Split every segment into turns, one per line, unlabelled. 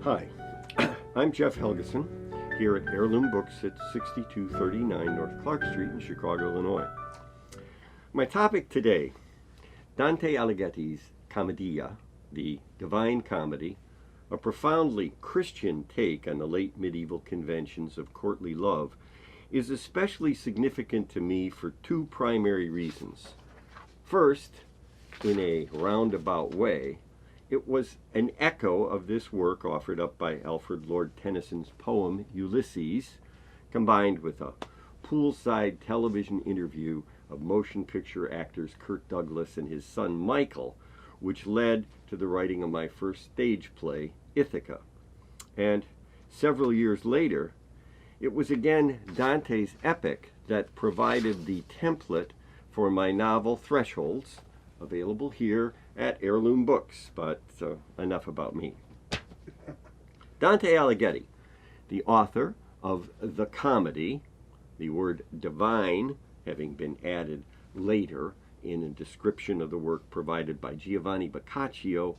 Hi, I'm Jeff Helgeson here at Heirloom Books at 6239 North Clark Street in Chicago, Illinois. My topic today, Dante Alighieri's Commedia, the Divine Comedy, a profoundly Christian take on the late medieval conventions of courtly love, is especially significant to me for two primary reasons. First, in a roundabout way, it was an echo of this work offered up by Alfred Lord Tennyson's poem Ulysses, combined with a poolside television interview of motion picture actors Kirk Douglas and his son Michael, which led to the writing of my first stage play, Ithaca. And several years later, it was again Dante's epic that provided the template for my novel Thresholds, available here at Heirloom Books, but enough about me. Dante Alighieri, the author of the comedy, the word divine having been added later in a description of the work provided by Giovanni Boccaccio,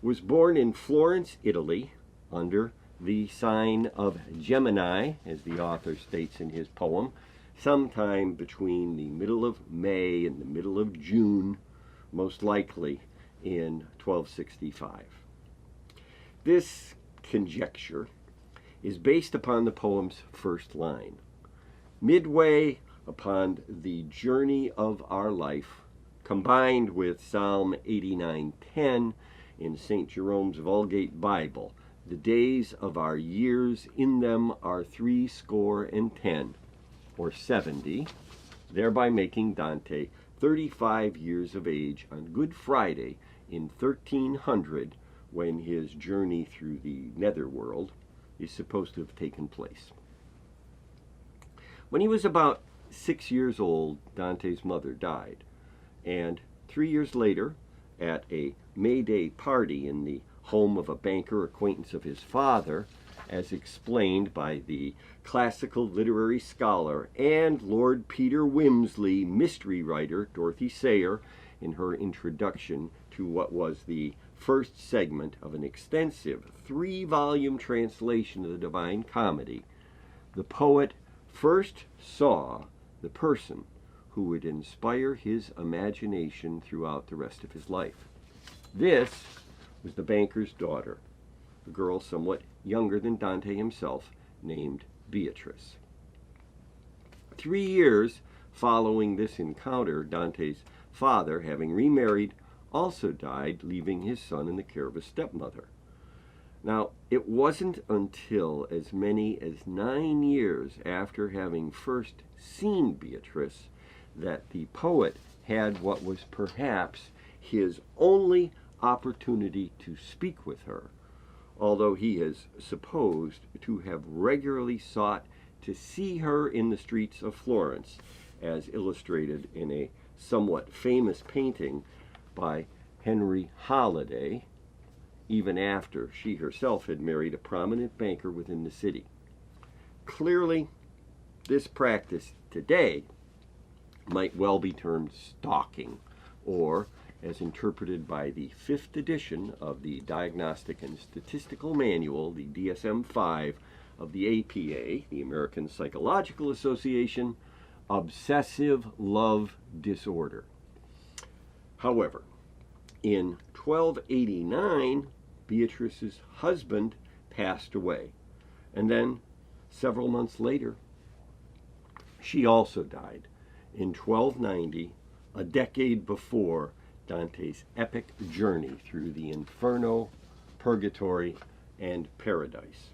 was born in Florence, Italy, under the sign of Gemini, as the author states in his poem, sometime between the middle of May and the middle of June, most likely in 1265. This conjecture is based upon the poem's first line. Midway upon the journey of our life, combined with Psalm 89:10 in St. Jerome's Vulgate Bible, the days of our years in them are 70, or 70, thereby making Dante 35 years of age on Good Friday in 1300, when his journey through the netherworld is supposed to have taken place. When he was about 6 years old, Dante's mother died, and 3 years later, at a May Day party in the home of a banker acquaintance of his father, as explained by the classical literary scholar and Lord Peter Wimsey mystery writer Dorothy Sayre in her introduction to what was the first segment of an extensive 3-volume translation of the Divine Comedy, the poet first saw the person who would inspire his imagination throughout the rest of his life. This was the banker's daughter, a girl somewhat younger than Dante himself, named Beatrice. 3 years following this encounter, Dante's father, having remarried, also died, leaving his son in the care of his stepmother. Now, it wasn't until as many as 9 years after having first seen Beatrice that the poet had what was perhaps his only opportunity to speak with her, although he is supposed to have regularly sought to see her in the streets of Florence, as illustrated in a somewhat famous painting by Henry Holiday, even after she herself had married a prominent banker within the city. Clearly, this practice today might well be termed stalking, or, as interpreted by the 5th edition of the Diagnostic and Statistical Manual, the DSM-5 of the APA, the American Psychological Association, obsessive love disorder. However, in 1289, Beatrice's husband passed away, and then several months later, she also died in 1290, a decade before Dante's epic journey through the Inferno, Purgatory, and Paradise.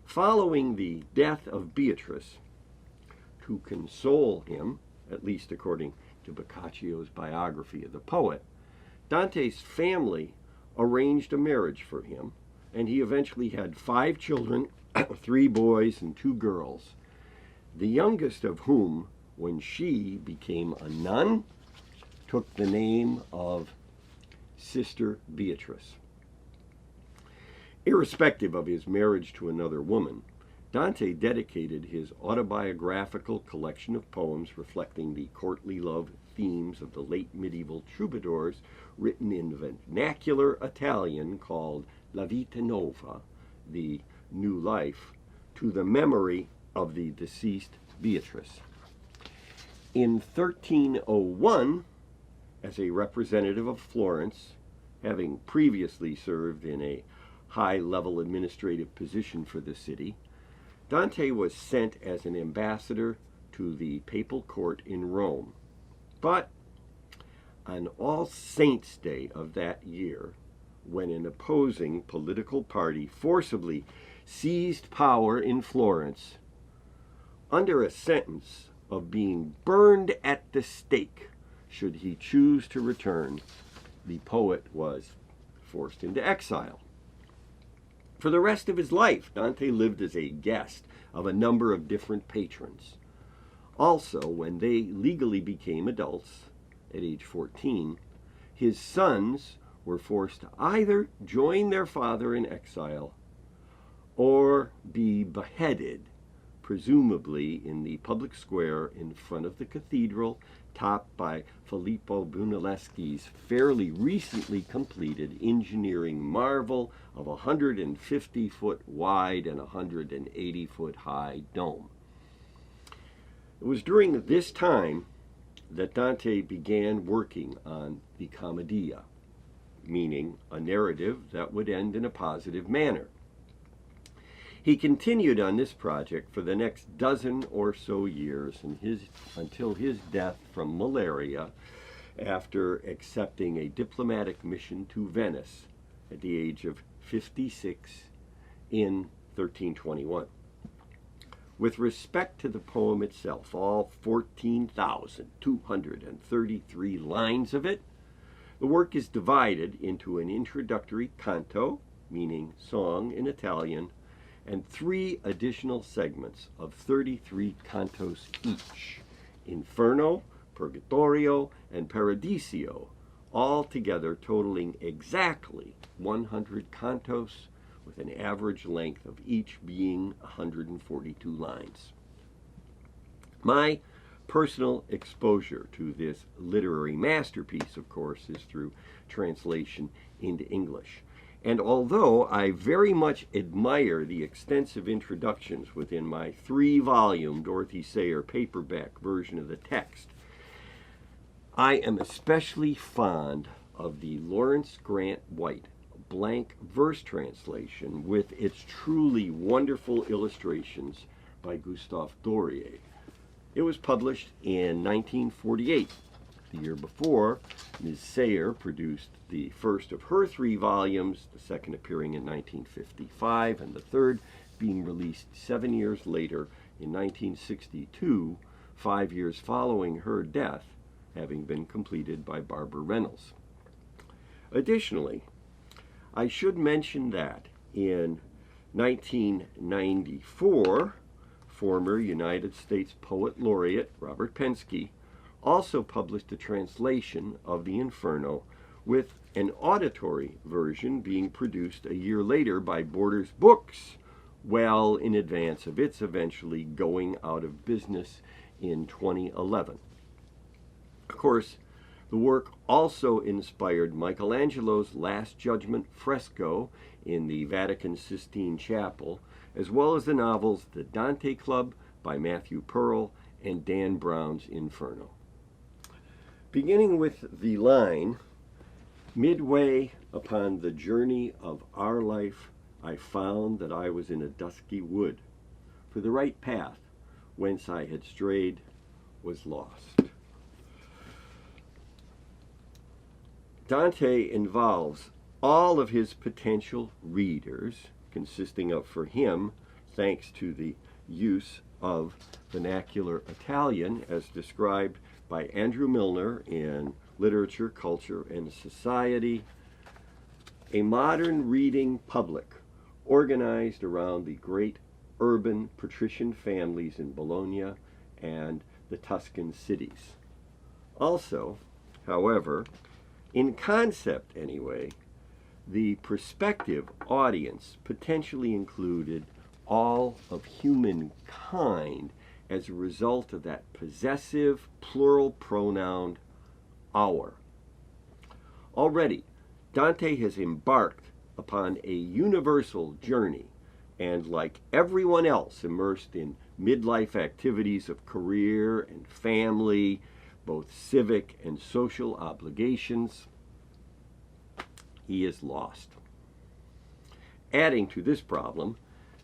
Following the death of Beatrice, to console him, at least according to Boccaccio's biography of the poet, Dante's family arranged a marriage for him, and he eventually had 5 children, 3 boys and 2 girls, the youngest of whom, when she became a nun, took the name of Sister Beatrice. Irrespective of his marriage to another woman, Dante dedicated his autobiographical collection of poems reflecting the courtly love themes of the late medieval troubadours, written in vernacular Italian, called La Vita Nova, the new life, to the memory of the deceased Beatrice. In 1301, as a representative of Florence, having previously served in a high-level administrative position for the city, Dante was sent as an ambassador to the papal court in Rome. But on All Saints' Day of that year, when an opposing political party forcibly seized power in Florence, under a sentence of being burned at the stake should he choose to return, the poet was forced into exile. For the rest of his life, Dante lived as a guest of a number of different patrons. Also, when they legally became adults at age 14, his sons were forced to either join their father in exile or be beheaded, presumably in the public square in front of the cathedral, topped by Filippo Brunelleschi's fairly recently completed engineering marvel of a 150-foot wide and 180-foot high dome. It was during this time that Dante began working on the Commedia, meaning a narrative that would end in a positive manner. He continued on this project for the next dozen or so years until his death from malaria after accepting a diplomatic mission to Venice at the age of 56 in 1321. With respect to the poem itself, all 14,233 lines of it, the work is divided into an introductory canto, meaning song in Italian, and 3 additional segments of 33 cantos each, Inferno, Purgatorio, and Paradiso, all together totaling exactly 100 cantos, with an average length of each being 142 lines. My personal exposure to this literary masterpiece, of course, is through translation into English. And although I very much admire the extensive introductions within my 3-volume Dorothy Sayers paperback version of the text, I am especially fond of the Lawrence Grant White blank verse translation with its truly wonderful illustrations by Gustave Doré. It was published in 1948. The year before, Ms. Sayers produced the first of her 3 volumes, the second appearing in 1955, and the third being released 7 years later in 1962, 5 years following her death, having been completed by Barbara Reynolds. Additionally, I should mention that in 1994, former United States Poet Laureate Robert Penske also published a translation of the Inferno, with an auditory version being produced a year later by Borders Books, well in advance of its eventually going out of business in 2011. Of course, the work also inspired Michelangelo's Last Judgment fresco in the Vatican Sistine Chapel, as well as the novels The Dante Club by Matthew Pearl and Dan Brown's Inferno. Beginning with the line, midway upon the journey of our life, I found that I was in a dusky wood, for the right path whence I had strayed was lost. Dante involves all of his potential readers, consisting of, for him, thanks to the use of vernacular Italian as described by Andrew Milner in Literature, Culture, and Society, a modern reading public organized around the great urban patrician families in Bologna and the Tuscan cities. Also, however, in concept anyway, the prospective audience potentially included all of humankind as a result of that possessive plural pronoun our. Already, Dante has embarked upon a universal journey, and like everyone else immersed in midlife activities of career and family, both civic and social obligations, he is lost. Adding to this problem,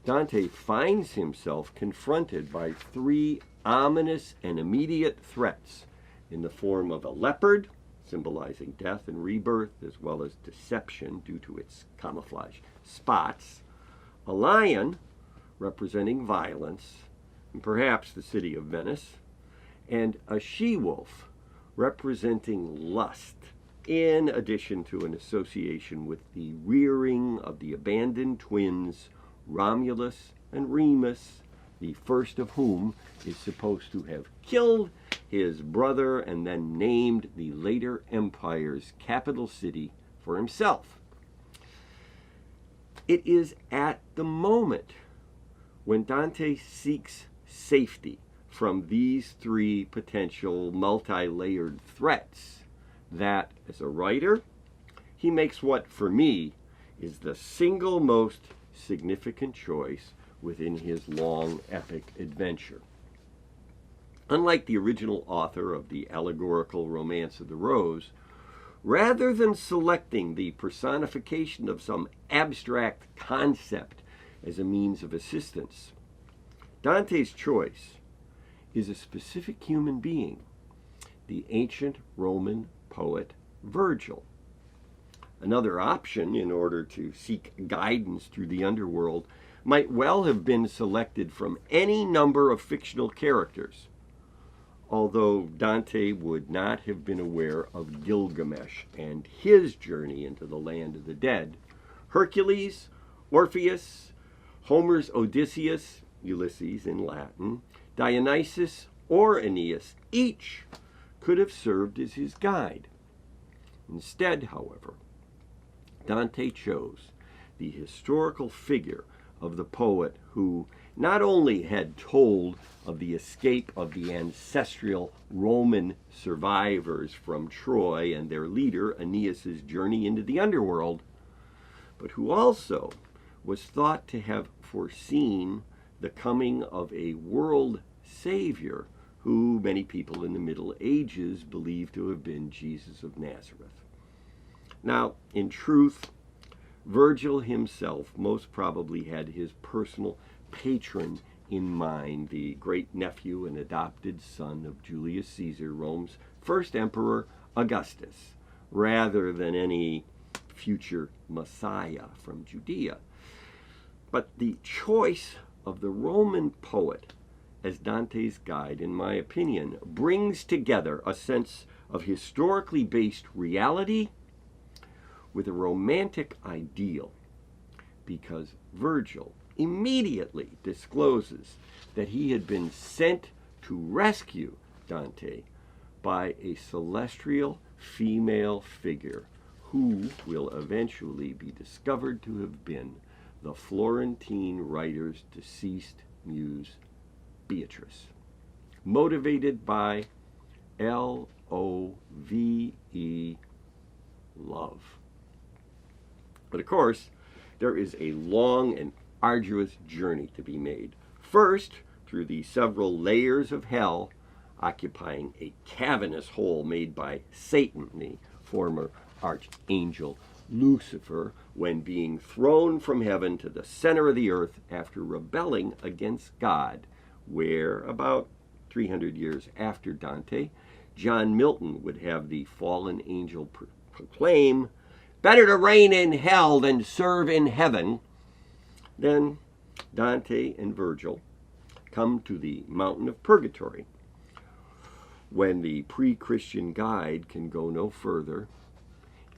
Dante finds himself confronted by three ominous and immediate threats in the form of a leopard, symbolizing death and rebirth, as well as deception due to its camouflage spots, a lion, representing violence, and perhaps the city of Venice, and a she-wolf, representing lust, in addition to an association with the rearing of the abandoned twins, Romulus and Remus, the first of whom is supposed to have killed his brother and then named the later empire's capital city for himself. It is at the moment when Dante seeks safety from these three potential multi-layered threats that, as a writer, he makes what, for me, is the single most significant choice within his long epic adventure. Unlike the original author of the allegorical Romance of the Rose, rather than selecting the personification of some abstract concept as a means of assistance, Dante's choice is a specific human being, the ancient Roman poet Virgil. Another option, in order to seek guidance through the underworld, might well have been selected from any number of fictional characters, although Dante would not have been aware of Gilgamesh and his journey into the land of the dead. Hercules, Orpheus, Homer's Odysseus, Ulysses in Latin, Dionysus, or Aeneas, each could have served as his guide. Instead, however, Dante chose the historical figure of the poet who not only had told of the escape of the ancestral Roman survivors from Troy and their leader Aeneas's journey into the underworld, but who also was thought to have foreseen the coming of a world savior who many people in the Middle Ages believed to have been Jesus of Nazareth. Now, in truth, Virgil himself most probably had his personal patron in mind, the great-nephew and adopted son of Julius Caesar, Rome's first emperor, Augustus, rather than any future Messiah from Judea. But the choice of the Roman poet as Dante's guide, in my opinion, brings together a sense of historically based reality with a romantic ideal, because Virgil immediately discloses that he had been sent to rescue Dante by a celestial female figure who will eventually be discovered to have been the Florentine writer's deceased muse, Beatrice, motivated by L-O-V-E, love. But of course, there is a long and arduous journey to be made. First, through the several layers of hell, occupying a cavernous hole made by Satan, the former archangel Lucifer, when being thrown from heaven to the center of the earth after rebelling against God, where, about 300 years after Dante, John Milton would have the fallen angel proclaim, "Better to reign in hell than serve in heaven." Then Dante and Virgil come to the mountain of purgatory, when the pre-Christian guide can go no further.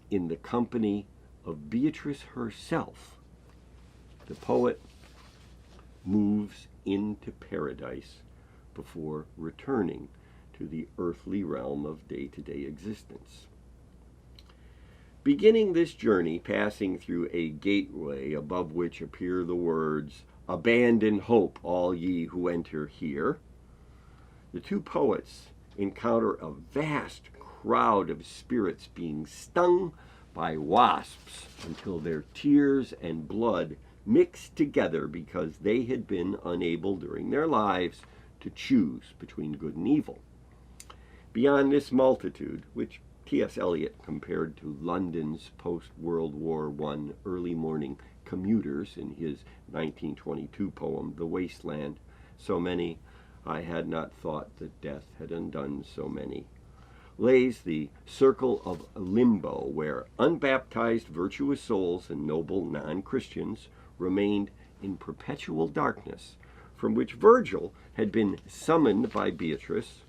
In the company of Beatrice herself, the poet moves into paradise before returning to the earthly realm of day-to-day existence. Beginning this journey, passing through a gateway above which appear the words, "Abandon hope, all ye who enter here," the two poets encounter a vast crowd of spirits being stung by wasps until their tears and blood mixed together because they had been unable during their lives to choose between good and evil. Beyond this multitude, which T.S. Eliot compared to London's post-World War I early morning commuters in his 1922 poem, The Wasteland, so many, I had not thought that death had undone so many, lays the circle of limbo where unbaptized virtuous souls and noble non-Christians remained in perpetual darkness, from which Virgil had been summoned by Beatrice,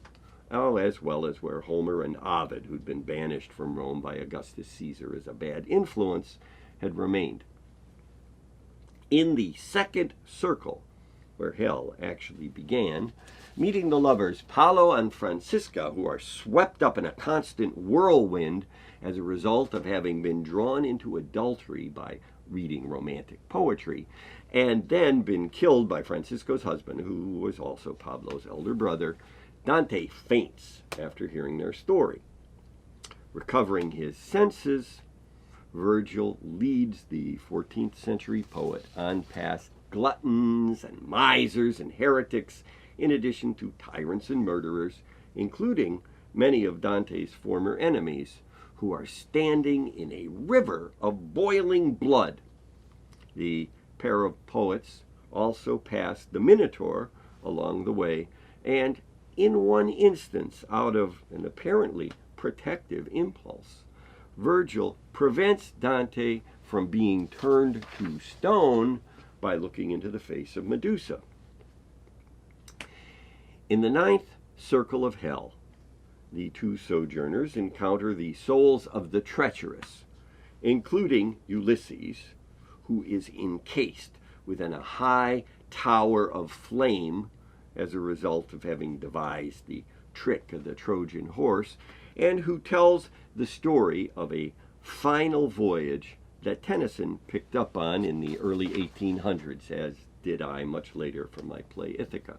as well as where Homer and Ovid, who'd been banished from Rome by Augustus Caesar as a bad influence, had remained. In the second circle, where hell actually began, meeting the lovers Paolo and Francisca, who are swept up in a constant whirlwind as a result of having been drawn into adultery by reading romantic poetry, and then been killed by Francisco's husband, who was also Pablo's elder brother. Dante faints after hearing their story. Recovering his senses, Virgil leads the 14th century poet on past gluttons and misers and heretics, in addition to tyrants and murderers, including many of Dante's former enemies, who are standing in a river of boiling blood. The pair of poets also pass the Minotaur along the way, and in one instance, out of an apparently protective impulse, Virgil prevents Dante from being turned to stone by looking into the face of Medusa. In the ninth circle of hell, the two sojourners encounter the souls of the treacherous, including Ulysses, who is encased within a high tower of flame as a result of having devised the trick of the Trojan horse, and who tells the story of a final voyage that Tennyson picked up on in the early 1800s, as did I much later for my play Ithaca.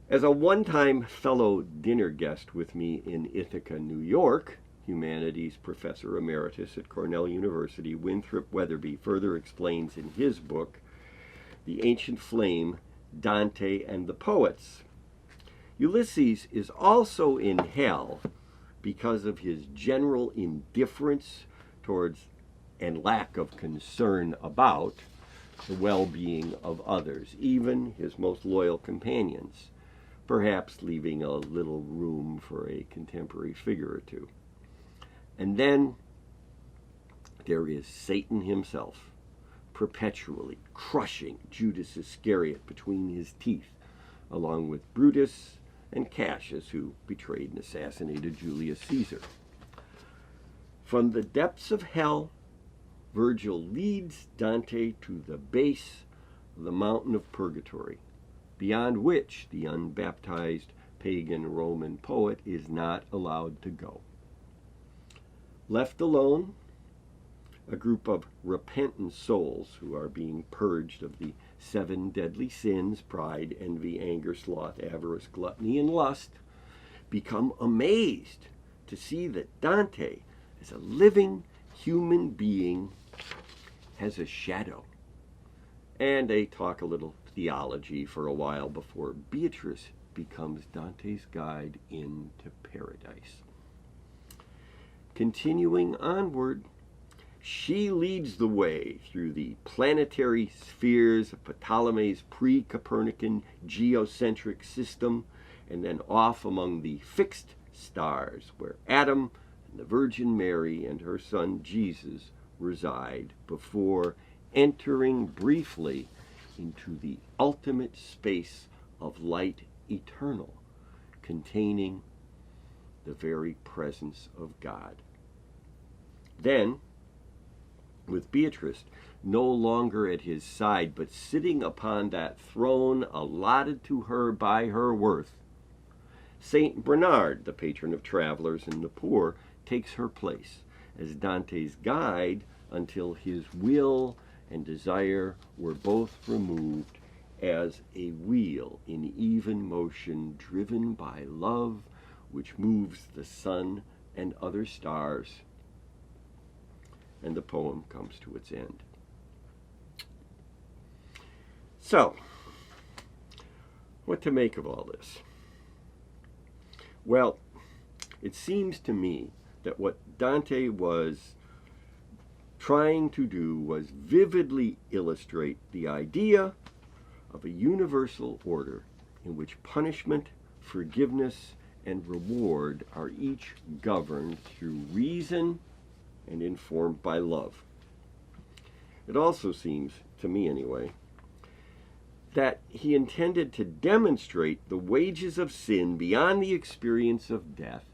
As a one-time fellow dinner guest with me in Ithaca, New York, humanities professor emeritus at Cornell University, Winthrop Weatherby further explains in his book, The Ancient Flame, Dante and the Poets. Ulysses is also in hell because of his general indifference towards and lack of concern about the well-being of others, even his most loyal companions, perhaps leaving a little room for a contemporary figure or two. And then there is Satan himself, perpetually crushing Judas Iscariot between his teeth, along with Brutus and Cassius, who betrayed and assassinated Julius Caesar. From the depths of hell, Virgil leads Dante to the base of the mountain of purgatory, beyond which the unbaptized pagan Roman poet is not allowed to go. Left alone, a group of repentant souls who are being purged of the 7 deadly sins, pride, envy, anger, sloth, avarice, gluttony, and lust, become amazed to see that Dante, as a living human being, has a shadow. And they talk a little theology for a while before Beatrice becomes Dante's guide into paradise. Continuing onward, she leads the way through the planetary spheres of Ptolemy's pre-Copernican geocentric system, and then off among the fixed stars where Adam and the Virgin Mary and her son Jesus reside, before entering briefly into the ultimate space of light eternal, containing the very presence of God. Then, with Beatrice no longer at his side, but sitting upon that throne allotted to her by her worth, Saint Bernard, the patron of travelers and the poor, takes her place as Dante's guide until his will and desire were both removed, as a wheel in even motion driven by love, which moves the sun and other stars and the poem comes to its end. So, what to make of all this? Well, it seems to me that what Dante was trying to do was vividly illustrate the idea of a universal order in which punishment, forgiveness, and reward are each governed through reason and informed by love. It also seems, to me anyway, that he intended to demonstrate the wages of sin beyond the experience of death,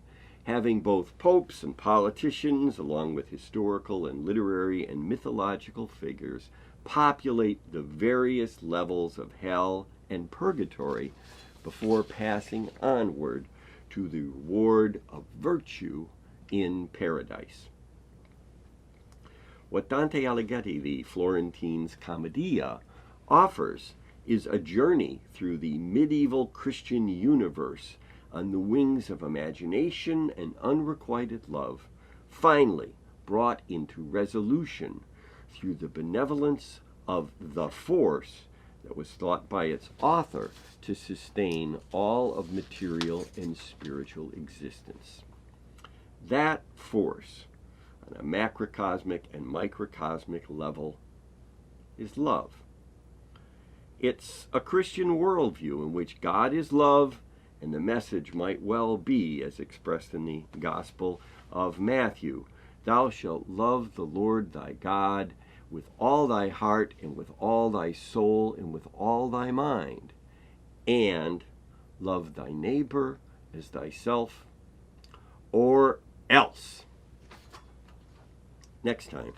having both popes and politicians, along with historical and literary and mythological figures, populate the various levels of hell and purgatory before passing onward to the reward of virtue in paradise. What Dante Alighieri, the Florentine's Commedia, offers is a journey through the medieval Christian universe on the wings of imagination and unrequited love, finally brought into resolution through the benevolence of the force that was thought by its author to sustain all of material and spiritual existence. That force, on a macrocosmic and microcosmic level, is love. It's a Christian worldview in which God is love, and the message might well be, as expressed in the Gospel of Matthew, "Thou shalt love the Lord thy God with all thy heart and with all thy soul and with all thy mind, and love thy neighbor as thyself, or else." Next time,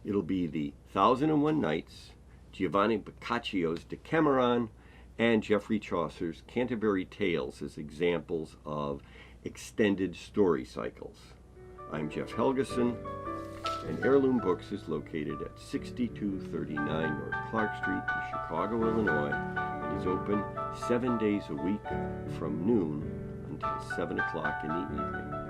it'll be the 1001 Nights, Giovanni Boccaccio's Decameron, and Geoffrey Chaucer's Canterbury Tales as examples of extended story cycles. I'm Jeff Helgeson, and Heirloom Books is located at 6239 North Clark Street in Chicago, Illinois, and is open 7 days a week from noon until 7 o'clock in the evening.